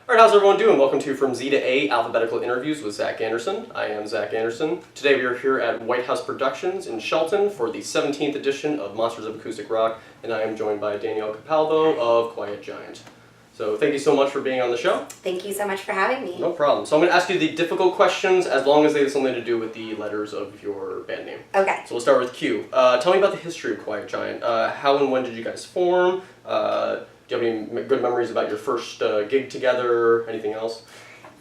Alright, how's everyone doing? Welcome to From Z to A, Alphabetical Interviews with Zach Andersen. I am Zach Andersen. Today we are here at White House Productions in Shelton for the 17th edition of Monsters of Acoustic Rock, and I am joined by Danielle Capalbo of Quiet Giant. So thank you so much for being on the show. Thank you so much for having me. No problem. So I'm going to ask you the difficult questions as long as they have something to do with the letters of your band name. Okay. So we'll start with Q. Tell me about the history of Quiet Giant. How and when did you guys form? Do you have any good memories about your first gig together? Anything else?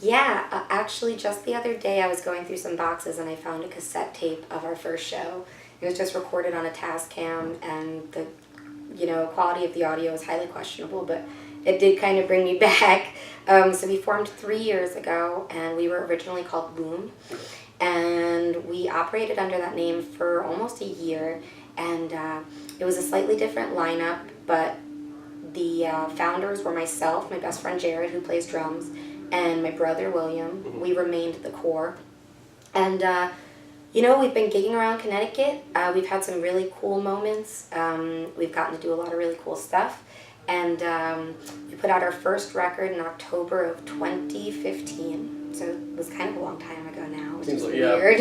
Yeah, actually just the other day I was going through some boxes and I found a cassette tape of our first show. It was just recorded on a Tascam and the quality of the audio is highly questionable, but it did kind of bring me back. So we formed 3 years ago and we were originally called Loom. And we operated under that name for almost a year, and it was a slightly different lineup, but the founders were myself, my best friend Jared, who plays drums, and my brother William. Mm-hmm. We remained the core. And, we've been gigging around Connecticut. We've had some really cool moments. We've gotten to do a lot of really cool stuff. And we put out our first record in October of 2015. So it was kind of a long time ago now, which is weird.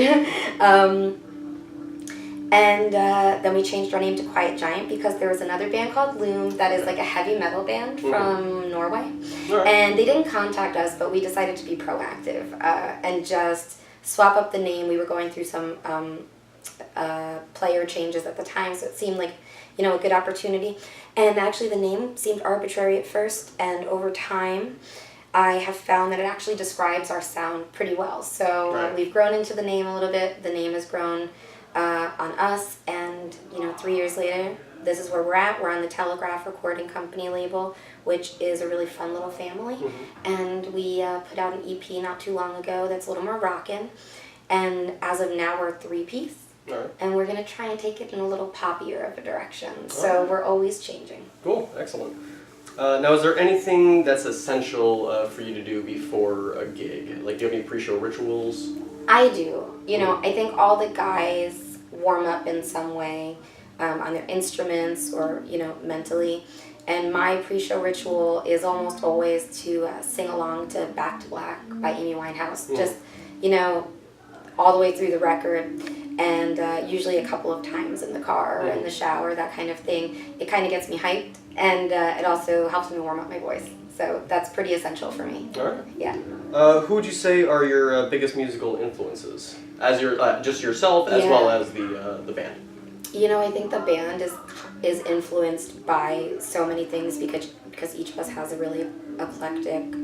And then we changed our name to Quiet Giant because there was another band called Loom that is like a heavy metal band from Norway. Right. And they didn't contact us, but we decided to be proactive and just swap up the name. We were going through some player changes at the time, so it seemed like, a good opportunity. And actually the name seemed arbitrary at first, and over time I have found that it actually describes our sound pretty well. So right. We've grown into the name a little bit. The name has grown on us, and 3 years later, this is where we're at. We're on the Telegraph Recording Company label, which is a really fun little family. Mm-hmm. And we put out an EP not too long ago that's a little more rockin'. And as of now, we're a 3-piece. Right. And we're going to try and take it in a little poppier of a direction. So we're always changing. Cool, excellent. Now, is there anything that's essential for you to do before a gig? Like, do you have any pre-show rituals? I do. I think all the guys warm up in some way on their instruments or, mentally. And my pre-show ritual is almost always to sing along to Back to Black by Amy Winehouse. Mm. Just, all the way through the record. And usually a couple of times in the car or in the shower, that kind of thing. It kind of gets me hyped, and it also helps me warm up my voice. So that's pretty essential for me. All right. Yeah. Who would you say are your biggest musical influences? As your just yourself, as well as the band. I think the band is influenced by so many things because each of us has a really eclectic,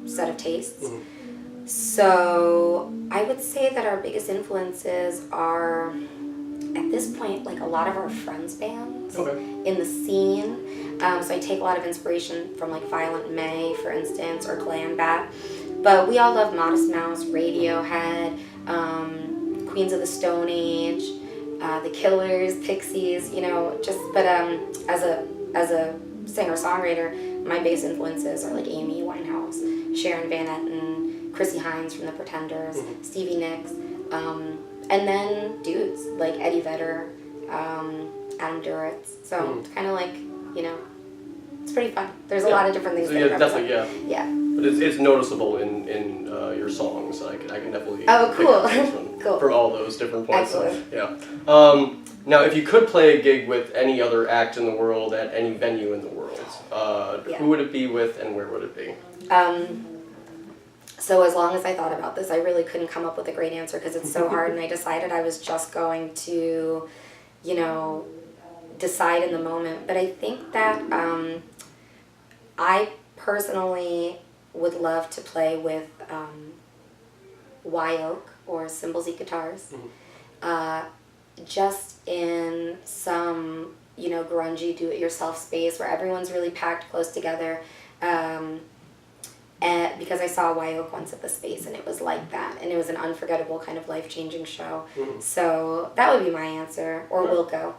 set of tastes. Mm-hmm. So I would say that our biggest influences are, at this point, like a lot of our friends' bands in the scene. So I take a lot of inspiration from like Violent May, for instance, or Glam Bat. But we all love Modest Mouse, Radiohead, Queens of the Stone Age, The Killers, Pixies, but as a singer-songwriter, my biggest influences are like Amy Winehouse, Sharon Van Etten, Chrissy Hines from The Pretenders, Stevie Nicks, and then dudes like Eddie Vedder, Adam Duritz. So it's kind of like, it's pretty fun. There's a lot of different things. So definitely, yeah. But it's noticeable in your songs. I can definitely. Oh, cool. Cool. From all those different points. Excellent. Yeah. Now, if you could play a gig with any other act in the world at any venue in the world, who would it be with and where would it be? So as long as I thought about this, I really couldn't come up with a great answer because it's so hard, and I decided I was just going to, decide in the moment. But I think that I personally would love to play with Y Oak or Cymbals Guitars, just in some, grungy do-it-yourself space where everyone's really packed close together. And because I saw Y Oak once at the Space, and it was like that, and it was an unforgettable kind of life-changing show. Mm-hmm. So that would be my answer, or Wilco,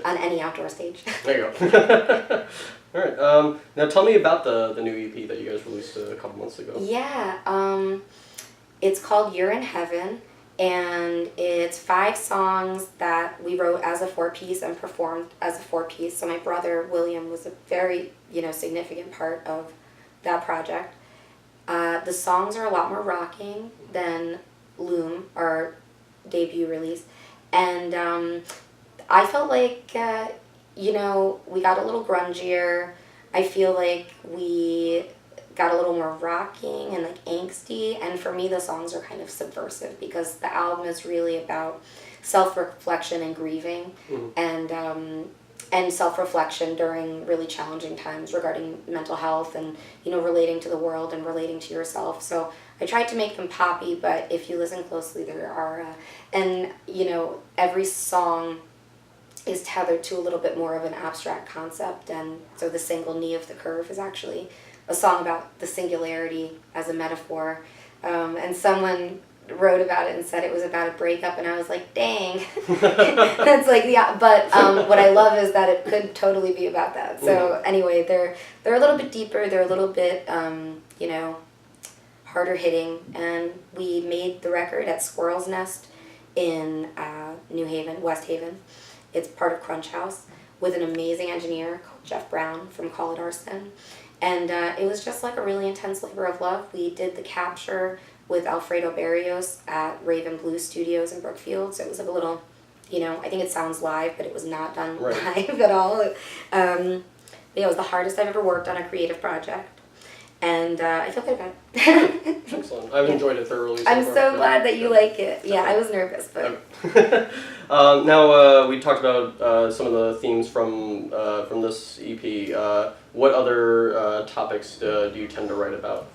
on any outdoor stage. There you go. All right. Now tell me about the new EP that you guys released a couple months ago. Yeah. It's called You're in Heaven, and it's 5 songs that we wrote as a 4-piece and performed as a 4-piece. So my brother William was a very, significant part of that project. The songs are a lot more rocking than Loom, our debut release. And I felt like, we got a little grungier. I feel like we got a little more rocking and like angsty. And for me, the songs are kind of subversive because the album is really about self-reflection and grieving, and self-reflection during really challenging times regarding mental health and, relating to the world and relating to yourself. So I tried to make them poppy, but if you listen closely, there are, every song is tethered to a little bit more of an abstract concept. And so the single Knee of the Curve is actually a song about the singularity as a metaphor. And someone wrote about it and said it was about a breakup, and I was like, dang. That's like, yeah, but what I love is that it could totally be about that. So anyway, they're a little bit deeper, they're a little bit, harder hitting, and we made the record at Squirrel's Nest in West Haven. It's part of Crunch House with an amazing engineer called Jeff Brown from Call It Arson. And it was just like a really intense labor of love. We did the capture with Alfredo Barrios at Raven Blue Studios in Brookfield. So it was like a little, I think it sounds live, but it was not done live at all. It was the hardest I've ever worked on a creative project. And I feel good about it. Excellent. I've enjoyed it thoroughly. I'm so glad that you like it. Yeah, I was nervous, but... Now, we talked about some of the themes from this EP. What other topics do you tend to write about?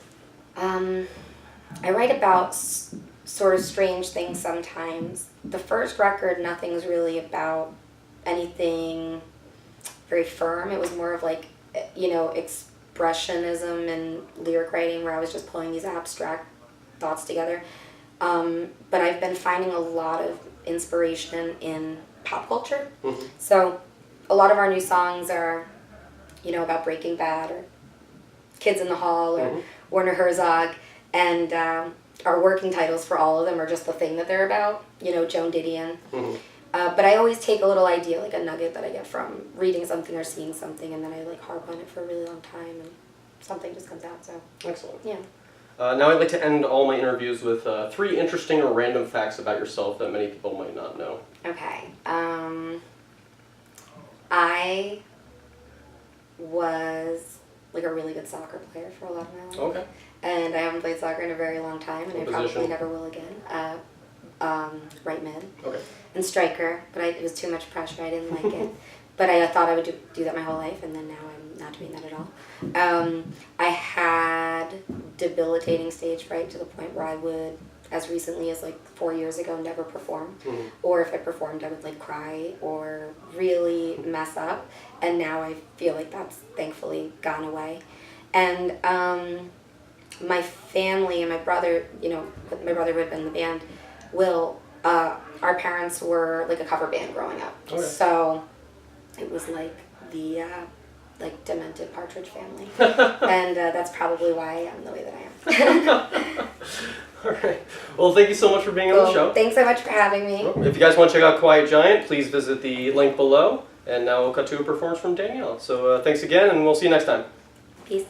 I write about sort of strange things sometimes. The first record, nothing's really about anything very firm. It was more of like, expressionism and lyric writing where I was just pulling these abstract thoughts together. But I've been finding a lot of inspiration in pop culture. Mm-hmm. So a lot of our new songs are, about Breaking Bad or Kids in the Hall or Werner Herzog. And our working titles for all of them are just the thing that they're about, Joan Didion. Mm-hmm. But I always take a little idea, like a nugget that I get from reading something or seeing something, and then I harp on it for a really long time, and something just comes out. So excellent. Yeah. Now I'd like to end all my interviews with 3 interesting or random facts about yourself that many people might not know. Okay. I was a really good soccer player for a lot of my life. Okay. And I haven't played soccer in a very long time, and What I position? probably never will again. Right mid. Okay. And striker, but it was too much pressure. I didn't like it. But I thought I would do that my whole life, and then now I'm not doing that at all. I had debilitating stage fright to the point where I would, as recently as 4 years ago, never perform. Mm-hmm. Or if I performed, I would cry or really mess up. And now I feel like that's thankfully gone away. And my family and my brother, my brother who had been in the band, our parents were a cover band growing up. Okay. So it was the demented Partridge Family. And that's probably why I am the way that I am. All right. Well, thank you so much for being on the show. Thanks so much for having me. If you guys want to check out Quiet Giant, please visit the link below. And now we'll cut to a performance from Danielle. So thanks again, and we'll see you next time. Peace.